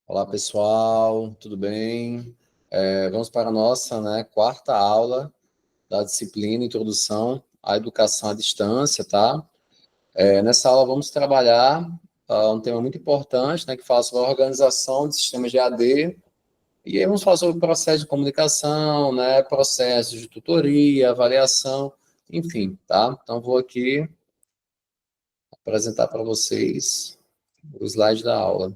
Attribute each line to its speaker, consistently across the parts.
Speaker 1: Olá, pessoal, tudo bem? Vamos para a nossa, quarta aula da disciplina Introdução à Educação à Distância, tá? Nessa aula vamos trabalhar um tema muito importante, que fala sobre a organização de sistemas de AD, e aí vamos falar sobre o processo de comunicação, processos de tutoria, avaliação, enfim, tá? Então, vou aqui apresentar para vocês o slide da aula.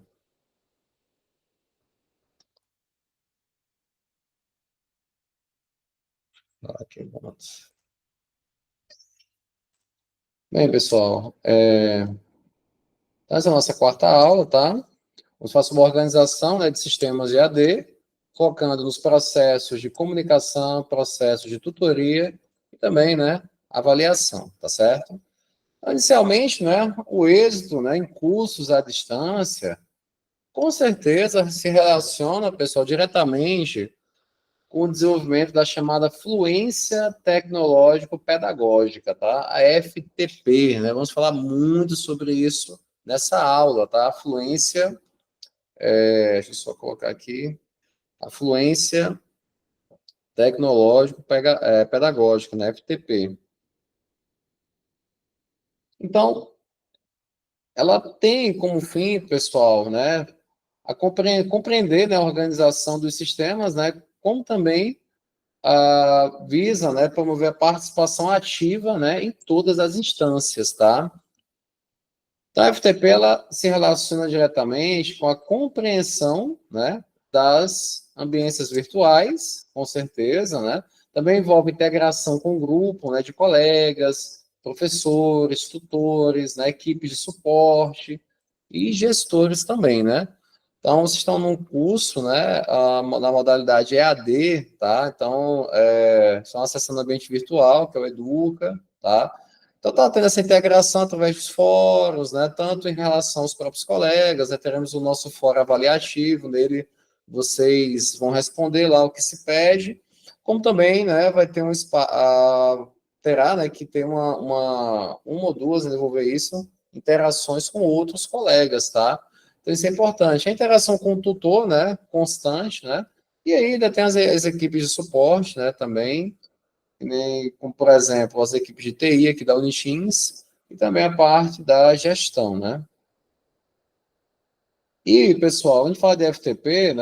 Speaker 1: Aqui, vamos. Bem, pessoal, essa é a nossa quarta aula, tá? Vamos fazer uma organização, de sistemas EAD, focando nos processos de comunicação, processos de tutoria e também, avaliação, tá certo? Então, inicialmente, o êxito, em cursos à distância, com certeza se relaciona, pessoal, diretamente com o desenvolvimento da chamada fluência tecnológico-pedagógica, tá? A FTP, né? Vamos falar muito sobre isso nessa aula, tá? A fluência, deixa eu só colocar aqui, a fluência tecnológico-pedagógica, né? FTP. Então, ela tem como fim, pessoal, a compreender, a organização dos sistemas, como também visa, promover a participação ativa, em todas as instâncias, tá? Então, a FTP, ela se relaciona diretamente com a compreensão, das ambiências virtuais, com certeza, Também envolve integração com o grupo, de colegas, professores, tutores, equipes de suporte e gestores também, Então, vocês estão num curso, na modalidade EAD, tá? Então, estão acessando o ambiente virtual, que é o Educa, tá? Então, está tendo essa integração através dos fóruns, tanto em relação aos próprios colegas, teremos o nosso fórum avaliativo, nele vocês vão responder lá o que se pede, como também, vai ter terá, que ter uma ou duas, desenvolver isso, interações com outros colegas, tá? Então, isso é importante. A interação com o tutor, constante, e aí ainda tem as equipes de suporte, também, como, por exemplo, as equipes de TI aqui da Uniteams, e também a parte da gestão, E, pessoal, a gente fala de FTP,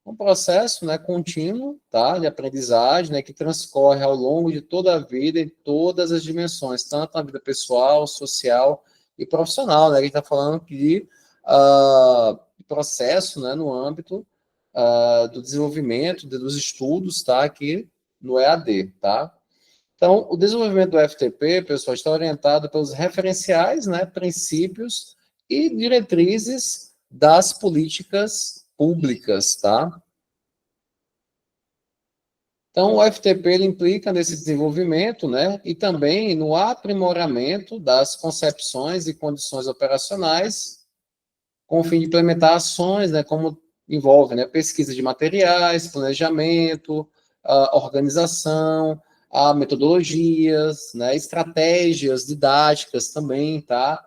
Speaker 1: um processo, contínuo, tá, de aprendizagem, que transcorre ao longo de toda a vida, em todas as dimensões, tanto na vida pessoal, social e profissional, A gente está falando de processo, no âmbito do desenvolvimento, dos estudos, tá, aqui no EAD, tá? Então, o desenvolvimento do FTP, pessoal, está orientado pelos referenciais, princípios e diretrizes das políticas públicas, tá? Então, o FTP ele implica nesse desenvolvimento, e também no aprimoramento das concepções e condições operacionais, com o fim de implementar ações, como envolve, pesquisa de materiais, planejamento, organização, metodologias, estratégias didáticas também, tá?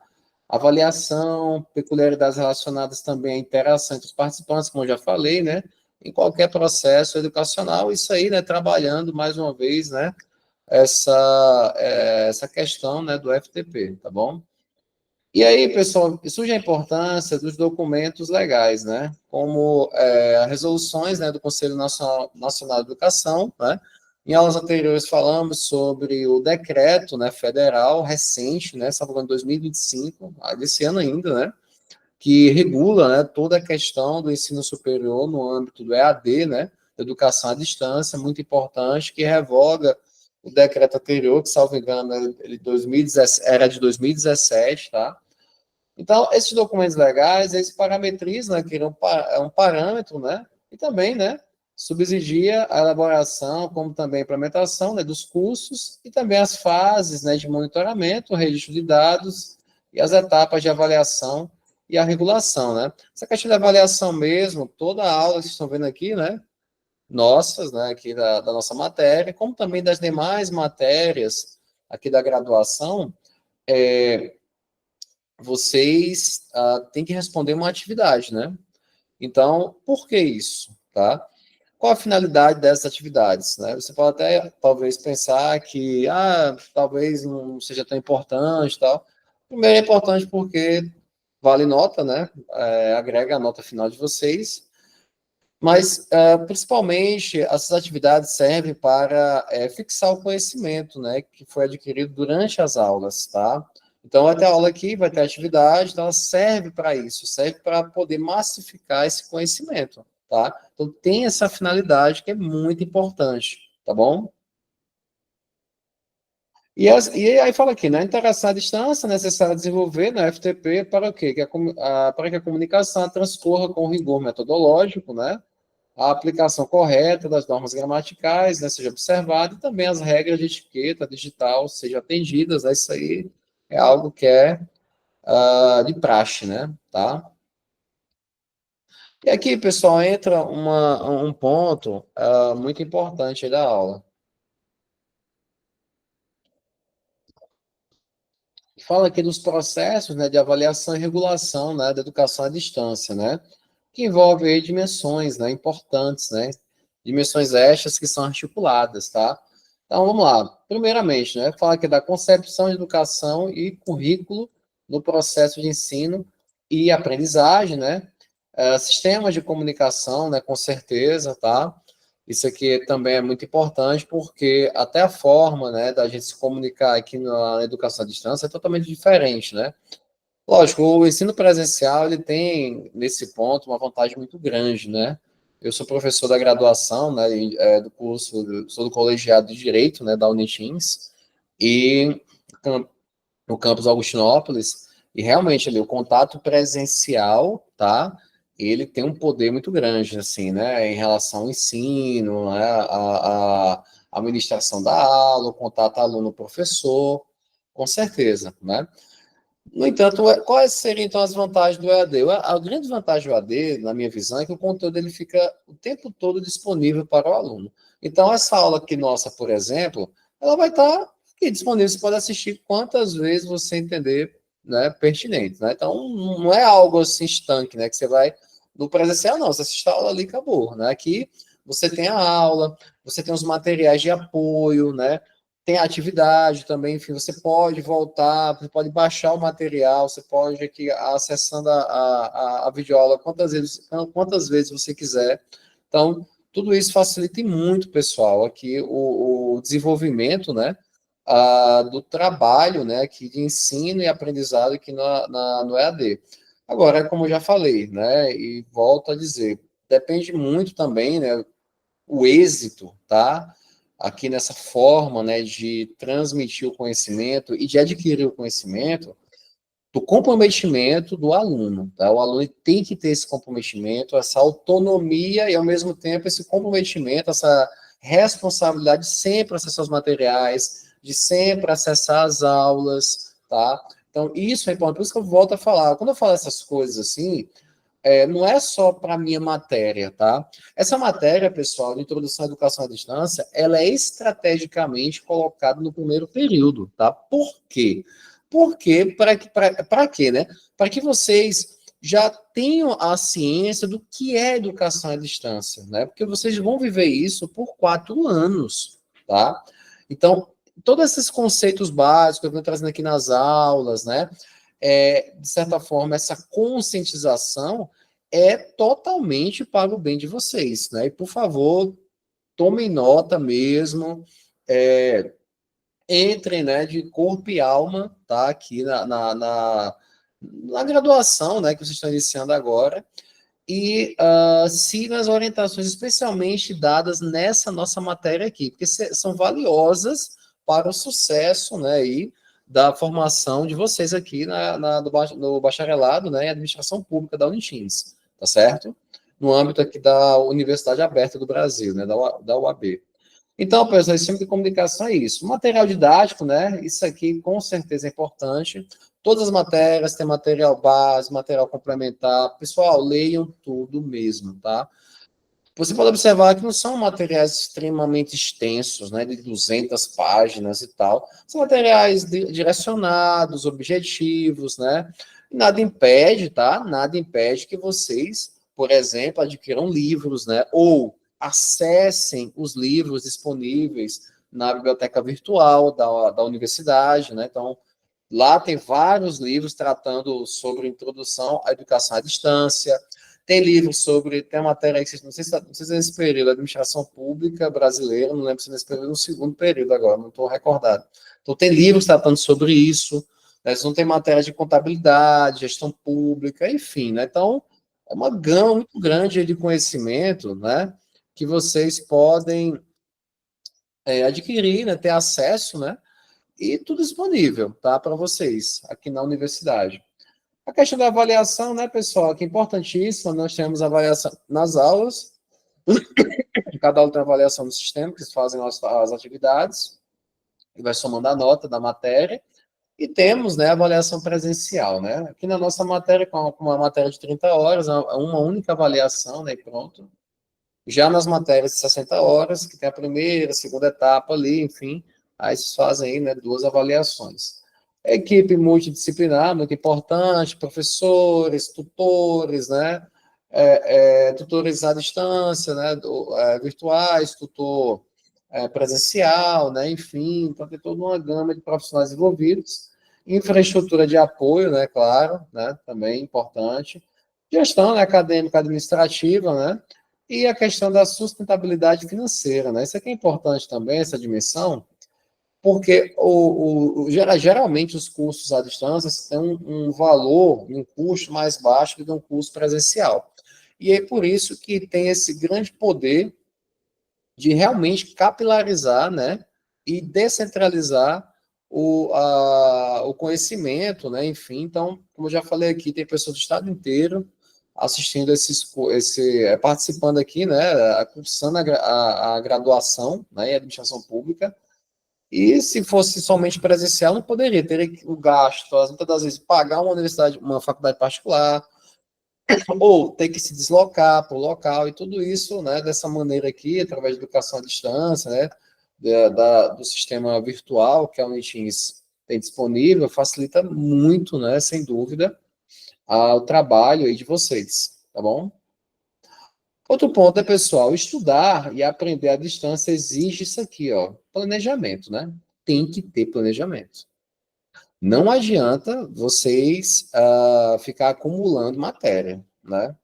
Speaker 1: Avaliação, peculiaridades relacionadas também à interação entre os participantes, como eu já falei, em qualquer processo educacional, isso aí, trabalhando mais uma vez, essa questão, do FTP, tá bom? E aí, pessoal, surge a importância dos documentos legais, como resoluções, do Conselho Nacional de Educação, Em aulas anteriores falamos sobre o decreto, federal recente, salvo engano, 2025, desse ano ainda, que regula, toda a questão do ensino superior no âmbito do EAD, educação à distância, muito importante, que revoga o decreto anterior, que, salvo engano, era de 2017, tá? Então, esses documentos legais, eles parametrizam, que é um parâmetro, e também, subsidia a elaboração, como também a implementação, dos cursos, e também as fases, de monitoramento, registro de dados, e as etapas de avaliação e a regulação, Essa questão de avaliação mesmo, toda a aula que vocês estão vendo aqui, nossas, aqui da nossa matéria, como também das demais matérias aqui da graduação, vocês têm que responder uma atividade, Então, por que isso, tá? Qual a finalidade dessas atividades, né? Você pode até, talvez, pensar que, talvez não seja tão importante, tal. Primeiro, é importante porque vale nota, né? Agrega a nota final de vocês. Mas, principalmente, essas atividades servem para fixar o conhecimento, né, que foi adquirido durante as aulas, tá? Então, vai ter aula aqui, vai ter atividade, então ela serve para isso, serve para poder massificar esse conhecimento, tá? Então, tem essa finalidade que é muito importante, tá bom? E aí fala aqui, né? Interação à distância é necessário desenvolver na FTP para o quê? Para que a comunicação transcorra com rigor metodológico, né? A aplicação correta das normas gramaticais, né, seja observada, e também as regras de etiqueta digital sejam atendidas, né, isso aí é algo que é de praxe, né, tá? E aqui, pessoal, entra um ponto muito importante aí da aula. Fala aqui dos processos, né, de avaliação e regulação, né, da educação à distância, né, que envolve aí dimensões, né, importantes, né, dimensões extras que são articuladas, tá? Então, vamos lá. Primeiramente, né, fala aqui da concepção de educação e currículo no processo de ensino e aprendizagem, né, sistemas de comunicação, né, com certeza, tá? Isso aqui também é muito importante, porque até a forma, né, da gente se comunicar aqui na educação à distância é totalmente diferente, né? Lógico, o ensino presencial, ele tem, nesse ponto, uma vantagem muito grande, né? Eu sou professor da graduação, né, do curso, sou do colegiado de Direito, né, da Unitins, e no campus Augustinópolis, e realmente ali o contato presencial, tá? Ele tem um poder muito grande, assim, né? Em relação ao ensino, né? A administração da aula, o contato aluno-professor, com certeza, né? No entanto, quais seriam então as vantagens do EAD? A grande vantagem do EAD, na minha visão, é que o conteúdo ele fica o tempo todo disponível para o aluno. Então, essa aula aqui nossa, por exemplo, ela vai estar aqui disponível, você pode assistir quantas vezes você entender, né, pertinente, né? Então, não é algo assim estanque, né, que você vai no presencial, não, você assiste a aula ali e acabou, né? Aqui você tem a aula, você tem os materiais de apoio, né? Tem atividade também, enfim, você pode voltar, você pode baixar o material, você pode aqui acessando a videoaula quantas vezes você quiser. Então, tudo isso facilita muito, pessoal, aqui o desenvolvimento, né, do trabalho, né, aqui de ensino e aprendizado aqui no EAD. Agora, como eu já falei, né, e volto a dizer, depende muito também, né, o êxito, tá? Aqui nessa forma, né, de transmitir o conhecimento e de adquirir o conhecimento, do comprometimento do aluno, tá? O aluno tem que ter esse comprometimento, essa autonomia e, ao mesmo tempo, esse comprometimento, essa responsabilidade de sempre acessar os materiais, de sempre acessar as aulas, tá? Então, isso é importante. Por isso que eu volto a falar. Quando eu falo essas coisas assim, não é só para a minha matéria, tá? Essa matéria, pessoal, de introdução à educação à distância, ela é estrategicamente colocada no primeiro período, tá? Por quê? Porque, para quê, né? Para que vocês já tenham a ciência do que é educação à distância, né? Porque vocês vão viver isso por 4 anos, tá? Então, todos esses conceitos básicos que eu venho trazendo aqui nas aulas, né? De certa forma, essa conscientização é totalmente para o bem de vocês, né? E, por favor, tomem nota mesmo, entrem, né, de corpo e alma, tá? Aqui na graduação, né, que vocês estão iniciando agora, e sigam as orientações especialmente dadas nessa nossa matéria aqui, porque são valiosas para o sucesso, né, e da formação de vocês aqui no bacharelado, né, em administração pública da Unitins, tá certo? No âmbito aqui da Universidade Aberta do Brasil, né, da UAB. Então, pessoal, esse tipo de comunicação é isso. Material didático, né? Isso aqui com certeza é importante. Todas as matérias têm material base, material complementar. Pessoal, leiam tudo mesmo, tá? Você pode observar que não são materiais extremamente extensos, né, de 200 páginas e tal. São materiais direcionados, objetivos, né? Nada impede, tá? Nada impede que vocês por exemplo, adquiram livros, né? Ou acessem os livros disponíveis na biblioteca virtual da universidade, né? Então, lá tem vários livros tratando sobre introdução à educação à distância. Tem livros sobre, tem uma matéria aí, não sei se é nesse período, administração pública brasileira, não lembro se é nesse período, no segundo período agora, não estou recordado. Então, tem livros tratando sobre isso, né? Não tem matéria de contabilidade, gestão pública, enfim, né? Então, é uma gama muito grande de conhecimento, né? Que vocês podem adquirir, né? Ter acesso, né? E tudo disponível, tá? Para vocês, aqui na universidade. A questão da avaliação, né, pessoal, que é importantíssima, nós temos avaliação nas aulas, cada aula tem avaliação do sistema, que eles fazem as atividades, e vai somando a nota da matéria, e temos, né, a avaliação presencial, né, aqui na nossa matéria, com uma matéria de 30 horas, uma única avaliação, né, e pronto. Já nas matérias de 60 horas, que tem a primeira, a segunda etapa ali, enfim, aí vocês fazem aí, né, 2 avaliações. Equipe multidisciplinar, muito importante, professores, tutores, né, tutores à distância, né, virtuais, tutor presencial, né, enfim, então tem toda uma gama de profissionais envolvidos. Infraestrutura de apoio, né, claro, né, também importante. Gestão, né, acadêmica, administrativa, né, e a questão da sustentabilidade financeira, né? Isso aqui é importante também, essa dimensão, porque geralmente os cursos à distância têm um valor, um custo mais baixo do que um curso presencial. E é por isso que tem esse grande poder de realmente capilarizar, né? E descentralizar o conhecimento, né? Enfim, então, como eu já falei aqui, tem pessoas do estado inteiro assistindo participando aqui, né, cursando a graduação, né, em administração pública, e se fosse somente presencial, não poderia, teria o gasto, muitas das vezes, pagar uma universidade, uma faculdade particular, ou ter que se deslocar para o local, e tudo isso, né, dessa maneira aqui, através de educação à distância, né, do sistema virtual que a Unitins tem disponível, facilita muito, né, sem dúvida, o trabalho aí de vocês, tá bom? Outro ponto é, pessoal, estudar e aprender à distância exige isso aqui, ó, planejamento, né? Tem que ter planejamento. Não adianta vocês ficar acumulando matéria, né?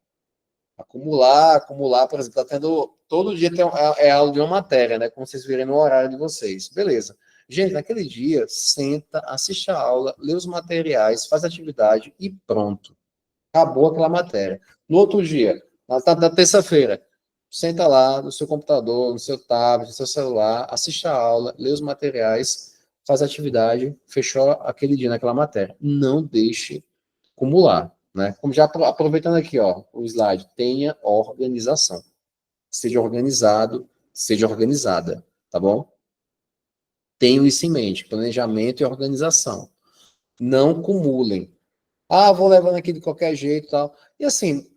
Speaker 1: Acumular, por exemplo, tá tendo, todo dia é aula de uma matéria, né? Como vocês virem no horário de vocês. Beleza. Gente, naquele dia, senta, assiste a aula, lê os materiais, faz atividade e pronto. Acabou aquela matéria. No outro dia, na terça-feira, senta lá no seu computador, no seu tablet, no seu celular, assiste a aula, lê os materiais, faz a atividade, fechou aquele dia naquela matéria. Não deixe acumular, né? Como já aproveitando aqui, ó, o slide, tenha organização. Seja organizado, seja organizada, tá bom? Tenham isso em mente, planejamento e organização. Não acumulem. Ah, vou levando aqui de qualquer jeito e tal. E assim,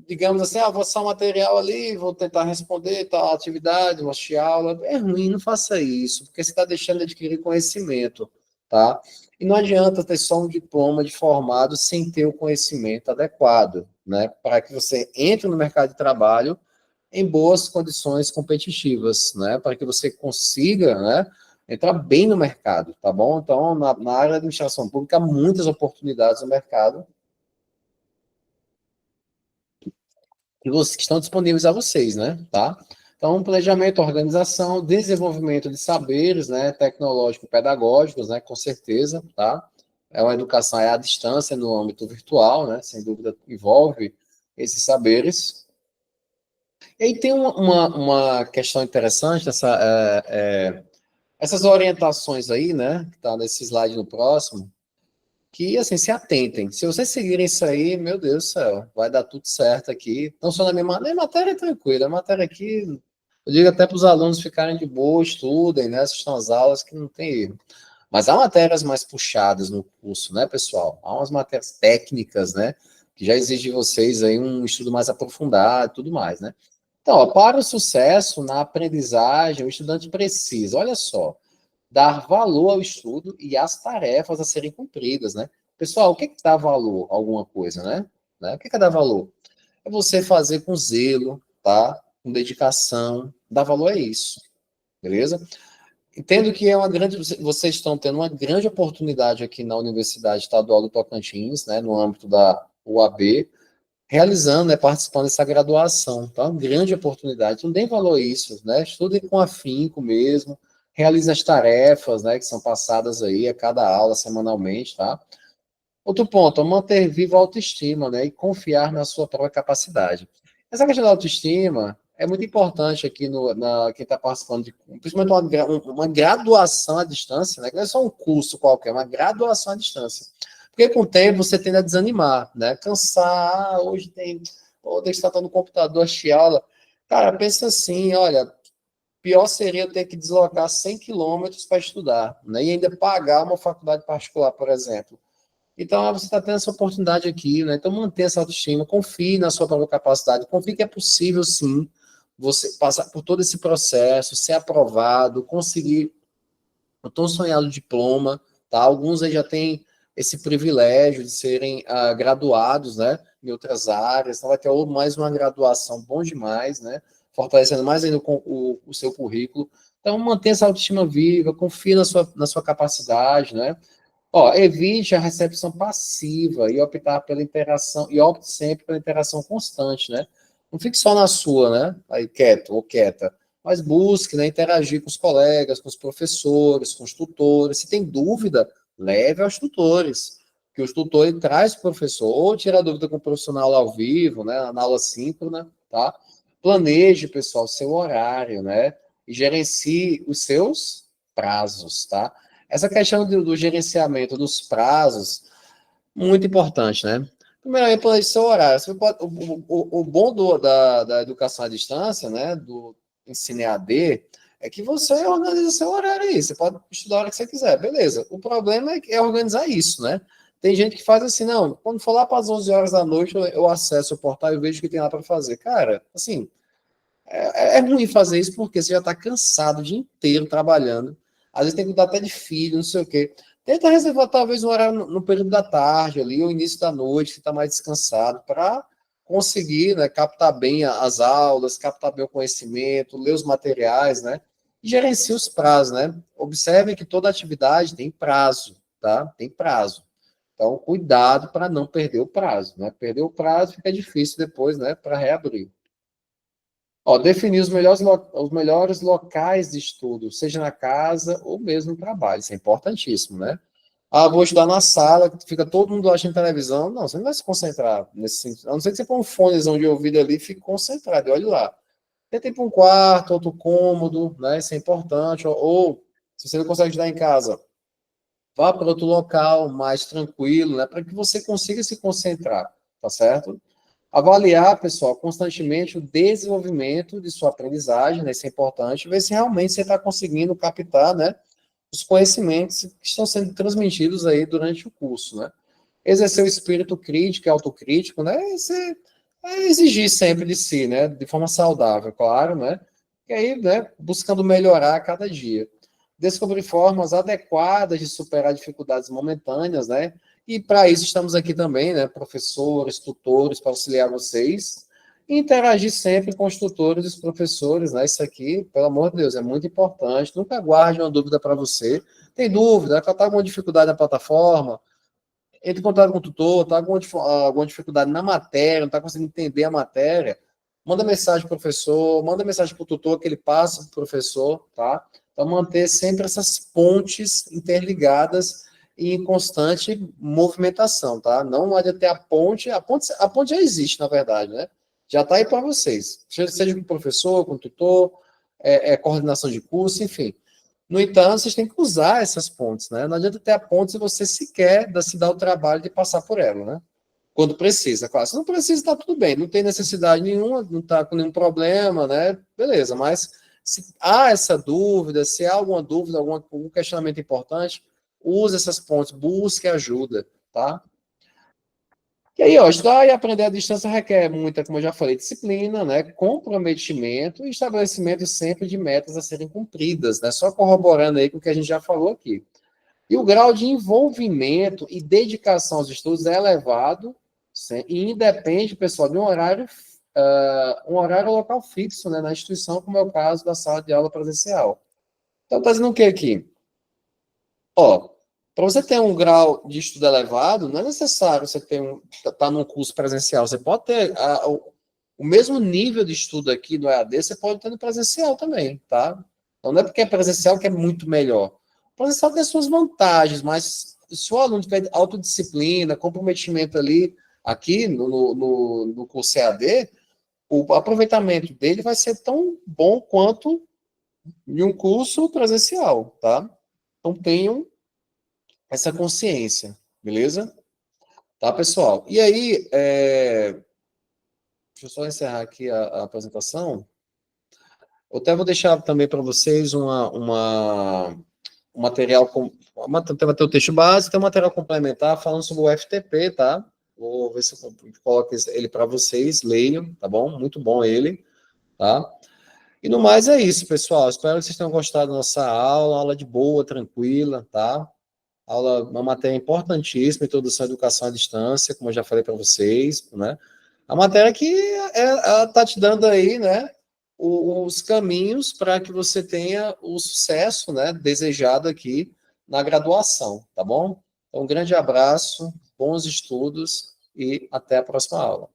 Speaker 1: digamos assim, vou passar o material ali, vou tentar responder tal atividade, vou assistir aula. É ruim, não faça isso, porque você está deixando de adquirir conhecimento, tá? E não adianta ter só um diploma de formado sem ter o conhecimento adequado, né? Para que você entre no mercado de trabalho em boas condições competitivas, né? Para que você consiga, né? Entrar bem no mercado, tá bom? Então, na área da administração pública, há muitas oportunidades no mercado que estão disponíveis a vocês, né? Tá? Então, planejamento, organização, desenvolvimento de saberes, né? Tecnológico-pedagógicos, né? Com certeza, tá? É uma educação à distância no âmbito virtual, né? Sem dúvida, envolve esses saberes. E aí tem uma questão interessante, essas orientações aí, né? Que tá nesse slide no próximo, que, assim, se atentem. Se vocês seguirem isso aí, meu Deus do céu, vai dar tudo certo aqui. Não só na minha matéria é tranquila, a matéria aqui, eu digo até para os alunos ficarem de boa, estudem, né? Assistam às aulas que não tem erro. Mas há matérias mais puxadas no curso, né, pessoal? Há umas matérias técnicas, né? Que já exigem de vocês aí um estudo mais aprofundado e tudo mais, né? Então, ó, para o sucesso na aprendizagem, o estudante precisa, olha só, dar valor ao estudo e às tarefas a serem cumpridas, né? Pessoal, o que é que dá valor a alguma coisa, né? O que é que dá valor? É você fazer com zelo, tá? Com dedicação, dar valor a isso, beleza? Entendo que é uma grande, vocês estão tendo uma grande oportunidade aqui na Universidade Estadual do Tocantins, né, no âmbito da UAB, realizando, né, participando dessa graduação. Então, é uma grande oportunidade. Não deem valor a isso, né? Estudem com afinco mesmo, realizem as tarefas, né, que são passadas aí a cada aula, semanalmente, tá? Outro ponto, manter viva a autoestima, né, e confiar na sua própria capacidade. Essa questão da autoestima é muito importante aqui quem está participando de, principalmente uma graduação à distância, né, que não é só um curso qualquer, é uma graduação à distância. Porque com o tempo você tende a desanimar, né, cansar, hoje tem, ou deixa estar no computador, assistir aula. Cara, pensa assim, olha, pior seria eu ter que deslocar 100 quilômetros para estudar, né, e ainda pagar uma faculdade particular, por exemplo. Então, você está tendo essa oportunidade aqui, né? Então, mantenha essa autoestima, confie na sua própria capacidade, confie que é possível, sim, você passar por todo esse processo, ser aprovado, conseguir o tão sonhado diploma, tá? Alguns aí já têm esse privilégio de serem graduados, né? Em outras áreas, então vai ter mais uma graduação, bom demais, né? Fortalecendo mais ainda o seu currículo. Então, mantenha essa autoestima viva, confie na sua capacidade, né? Ó, evite a recepção passiva e optar pela interação, e opte sempre pela interação constante, né? Não fique só na sua, né? Aí quieto ou quieta, mas busque, né, interagir com os colegas, com os professores, com os tutores. Se tem dúvida, leve aos tutores, que os tutores traz o professor, ou tira a dúvida com o profissional ao vivo, né, na aula síncrona, tá? Planeje, pessoal, seu horário, né? E gerencie os seus prazos, tá? Essa questão do gerenciamento dos prazos, muito importante, né? Primeiro, aí, planejar seu horário. Você pode, o bom da educação à distância, né, do ensino EAD, é que você organiza seu horário aí. Você pode estudar a hora que você quiser, beleza. O problema é organizar isso, né? Tem gente que faz assim, não, quando for lá para as 11 horas da noite, eu acesso o portal e vejo o que tem lá para fazer. Cara, assim, é ruim fazer isso porque você já está cansado o dia inteiro trabalhando. Às vezes tem que cuidar até de filho, não sei o quê. Tenta reservar talvez um horário no período da tarde ali, ou início da noite, que está mais descansado, para conseguir, né, captar bem as aulas, captar bem o conhecimento, ler os materiais, né? E gerenciar os prazos, né? Observem que toda atividade tem prazo, tá? Tem prazo. Então, cuidado para não perder o prazo, né? Perder o prazo fica difícil depois, né, para reabrir. Ó, definir os melhores locais de estudo, seja na casa ou mesmo no trabalho. Isso é importantíssimo, né? Ah, vou estudar na sala, que fica todo mundo assistindo televisão. Não, você não vai se concentrar nesse sentido. A não ser que você ponha um fonezão de ouvido ali e fique concentrado. E olha lá. Tenta ir para um quarto, outro cômodo, né? Isso é importante. Ou, se você não consegue estudar em casa, vá para outro local mais tranquilo, né? Para que você consiga se concentrar, tá certo? Avaliar, pessoal, constantemente o desenvolvimento de sua aprendizagem, né? Isso é importante, ver se realmente você está conseguindo captar, né, os conhecimentos que estão sendo transmitidos aí durante o curso, né? Exercer o espírito crítico e autocrítico, né? Exigir sempre de si, né? De forma saudável, claro, né? E aí, né, buscando melhorar a cada dia. Descobrir formas adequadas de superar dificuldades momentâneas, né? E para isso estamos aqui também, né? Professores, tutores, para auxiliar vocês. E interagir sempre com os tutores e os professores, né? Isso aqui, pelo amor de Deus, é muito importante. Nunca guarde uma dúvida para você. Tem dúvida? Está com alguma dificuldade na plataforma? Entre em contato com o tutor, está com alguma dificuldade na matéria, não está conseguindo entender a matéria, manda mensagem para o professor, manda mensagem para o tutor que ele passa para o professor, tá? Então, manter sempre essas pontes interligadas e em constante movimentação, tá? Não adianta ter a ponte já existe, na verdade, né? Já está aí para vocês, seja com o professor, com o tutor, coordenação de curso, enfim. No entanto, vocês têm que usar essas pontes, né? Não adianta ter a ponte se você sequer se dá o trabalho de passar por ela, né? Quando precisa, claro. Se não precisa, está tudo bem, não tem necessidade nenhuma, não está com nenhum problema, né? Beleza, mas se há essa dúvida, se há alguma dúvida, algum questionamento importante, use essas pontes, busque ajuda, tá? E aí, ó, estudar e aprender à distância requer muita, como eu já falei, disciplina, né, comprometimento e estabelecimento sempre de metas a serem cumpridas, né, só corroborando aí com o que a gente já falou aqui. E o grau de envolvimento e dedicação aos estudos é elevado E independe, pessoal, de um horário local fixo, né, na instituição, como é o caso da sala de aula presencial. Então, está dizendo o que aqui? Ó, para você ter um grau de estudo elevado, não é necessário você ter tá num curso presencial. Você pode ter o mesmo nível de estudo aqui no EAD, você pode ter no presencial também, tá? Então, não é porque é presencial que é muito melhor. O presencial tem suas vantagens, mas se o aluno tiver autodisciplina, comprometimento ali, aqui no curso EAD, o aproveitamento dele vai ser tão bom quanto em um curso presencial, tá? Então, tenham essa consciência, beleza? Tá, pessoal? E aí, deixa eu só encerrar aqui a apresentação. Eu até vou deixar também para vocês um material, tem o texto básico, tem um material complementar falando sobre o FTP, tá? Vou ver se eu coloco ele para vocês, leiam, tá bom? Muito bom ele, tá? E no mais é isso, pessoal. Espero que vocês tenham gostado da nossa aula de boa, tranquila, tá? Uma matéria importantíssima, Introdução à Educação à Distância, como eu já falei para vocês, né? A matéria que está te dando aí, né, os caminhos para que você tenha o sucesso, né, desejado aqui na graduação, tá bom? Então, um grande abraço, bons estudos e até a próxima aula.